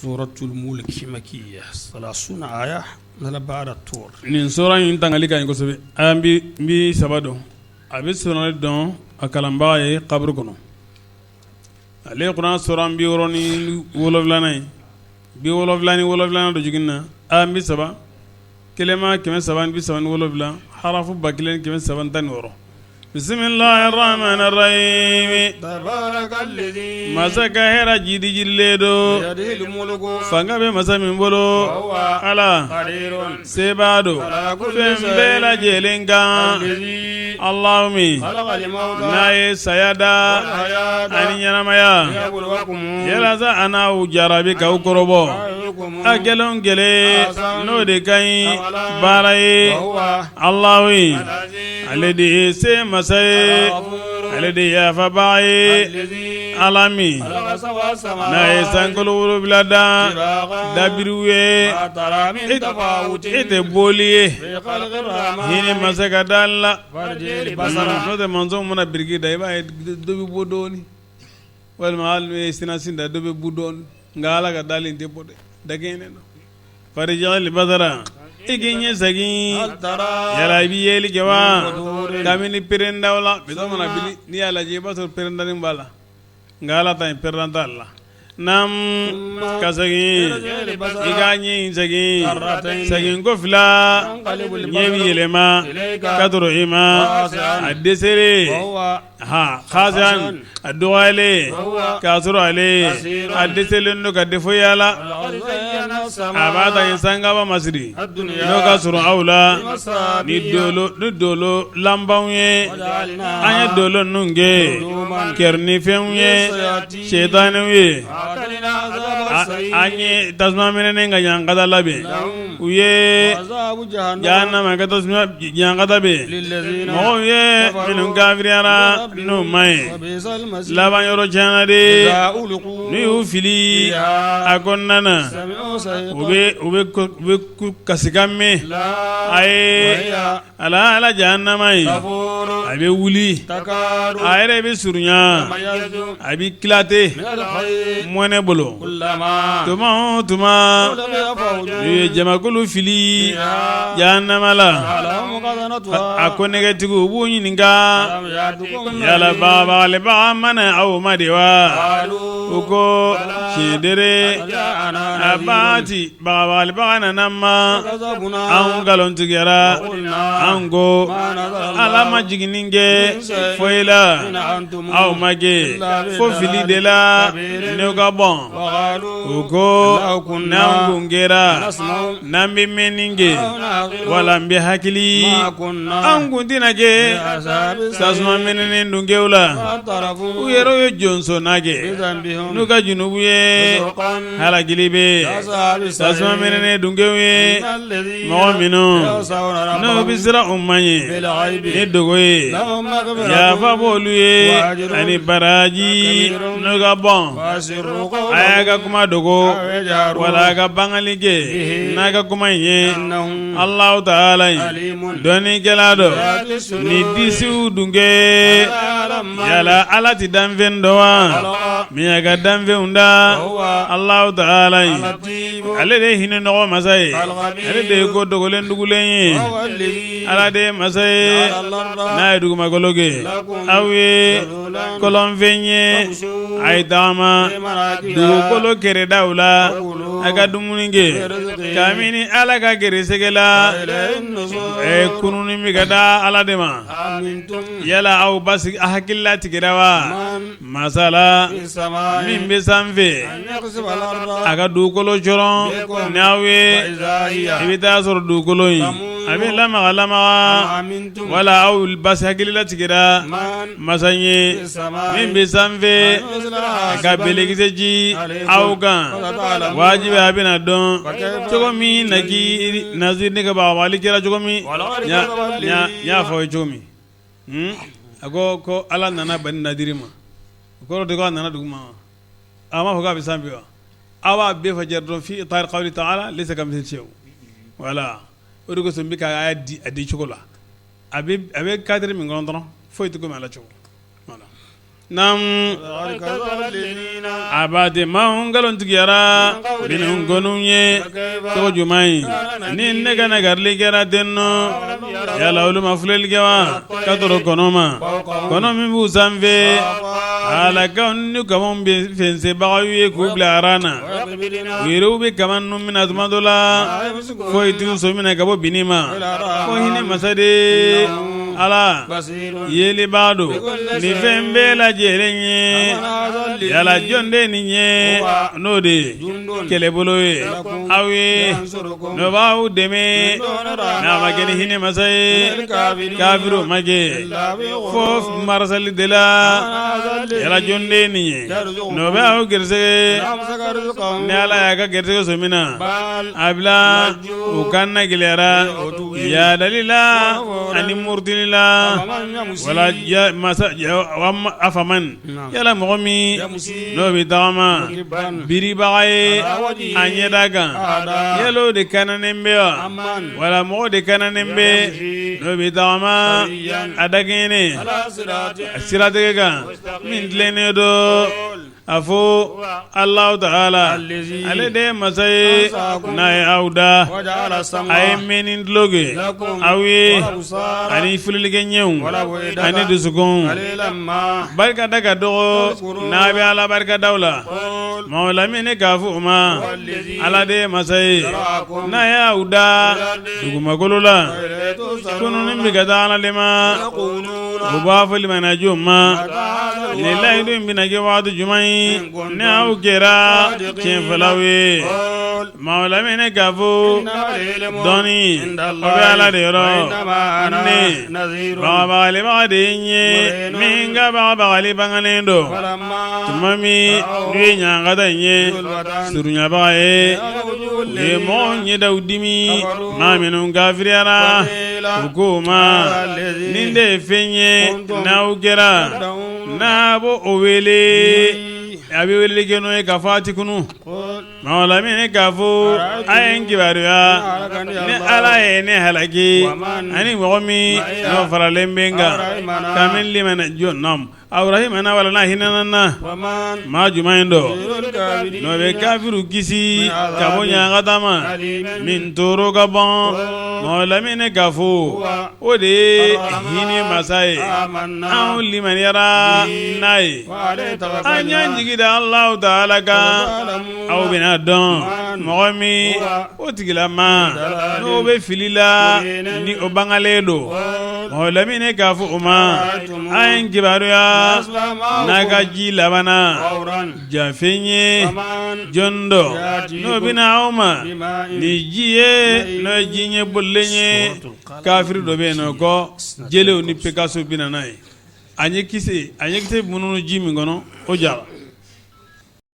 سورة الملك مكية 30 آية نلا بعد الطور nin sura in tangali kan kosɛbɛ an bi saba dɔn a bɛ sɔrɔ dɔn a kalanbaga ye kaburu kɔnɔ ale ye kuran sɔrɔ an bi wɔɔrɔ ni wolonfilanan ye bi wolonfila ni wolonfilanan dɔ jiginna an bi saba kelema 337 harafu 1316 bismillahir rahmanir rahim tabarakalladhi masaka hera jidi jilledo yadil mulku fanga be masa min bolo ala qadirun sebado fembela jelenga allahummi naye sayada ani nyanamaya yala za ana ujarabi ka ukorobo agelon gele no de kai baraye allahummi alladhi se masay alladhi yafabai alami na esankolo wuro bilada dabiruwe ite boliye hini masaka dalla no de manzo mona birgi dai ba dobi bodoni wal mal me sinasinda dobi budon ngala ga dalin de bode dagene no farijal bazara iginye sagi yala bi yeli gewa kamini perenda wala bido mana bili ni ala je basur perenda nim bala ngala tay perenda alla nam kasagi iganye sagi sagi ngofla nyebi yelema kadro ima adesere ha khazan adwale kasro ale adesele no kadefo yala abata insanga ba masri no kasro aula ni dolo lambawye anya dolo nunge kerni femye shaytanwe anye tasma menene nga yangada labe uye jahannama ka tasma yangada be mo ye minun kafiriyara no mai laban yoro janade ni ufili akonnana ube kasikame aye ala jahannama abe wuli ayere be surunya abi klate mone bolo tuma ye jamakulu fili jahannama la akonegatigu bunyi ninga yala baba le ba mana aw madewa uko shedere abati baba le ba nanama an galon tigera ango alama jigininge foila aw mage fo fili de la ne ga bon uko nangungera nambi meninge wala mbi hakili angundina ge sasma menene ndungeula uyero yo Johnson nage nuka junubuye hala gilibe sasma menene dungewe mu'minu no bisra ummanye edogoye ya faboluye ani baraji nuka bon ayaga kuma dogo wala ga bangalige naga kuma ye Allah ta'ala doni gelado ni disi dunge yala alati danven dowa miyaga danve unda Allah ta'ala ale de hinu no masai ale de ko dogolen dugulen ala de masai na dugu magologe awe kolon venye ay dama dugu kolo kere dawla aga dumuninge kamini ala ga gere segela kununi migada ala dema yala au basi ahakilla tigirawa masala min besanve aga dukolo joron nawe ibita sor dukolo yi abi lama wala au basi ahakilla tigira masanye min besanve aga belegiseji au gan wajibi abina don chogomi nagi nazir ne ga ba wali kira chogomi ya fa chogomi ago ko ala nana ban nadirima ko de ko nana duguma ama ho ga bisambi wa awa be fajar don fi itar qawli ta'ala laysa kamithli shay wala odo ko sombi ka adi chogola abe kadri mi ngondron foytu ko mala chogo wala nam abate mahun galon tigiyara binun gonun ye to jumai ni ne kana garli kera denno yala ulu mafulel gewa katoro konoma konomi bu sanve ala kaunu kamon be fense bagawiye kubla arana wiru be kamannu min azmadola ko itu so mina gabo binima ko hine masade ala yeli bado ni fembe la jerenye yala jonde ninye node keleboloye awe no bawu deme na mageni hine masay kafiru mage fof marsali dela yala jonde ninye no bawu gerse ne ala yaga gerse somina abla ukanna gilera ya dalila ani murtili wala ya masa afaman yala momi no bi dama biri baay anye daga yelo de kananembe wala mo de kananembe no bi dama adagene sirate ga min lene do afo Allah ta'ala ale de masay na auda ay menin loge awi ani fulige nyew ani dusugon barka daga do na bi ala barka dawla mawla mine gafu ma ala de masay na ya auda duguma golula kunu nimbi gadana lima ubafu lima najuma lillahi dum binage wadu jumai ne au gera kenfalawe mawla mene gafu doni obe ala de ro ne baba le ba de nye minga baba le banganendo tumami ni nyanga da nye surunya ba e le mo nye daudimi mamenu gafriara hukuma ninde fenye na au gera na bo owele abi wele geno e kafati kunu mawla mene kafu ayen kibaruya ne ala ne halaki ani momi no faralembenga kamen limana jonnam Ibrahim ana wala na hinana Madjou mayndo no be kafiru kisi kabonya ngatama min toro gabon mawla mene kafu ode hini masai an liman yara nai anyanji da Allah ta'ala ka aw bina don momi otigila ma no be filila ni obangaledo mawla mene kafu uma ayen kibaruya naga ji labana jafenye jondo no bina oma ni jiye no jinye bollenye kafir do be no ko jelew ni pekaso bina nay anye kise mununu jimi ngono o jara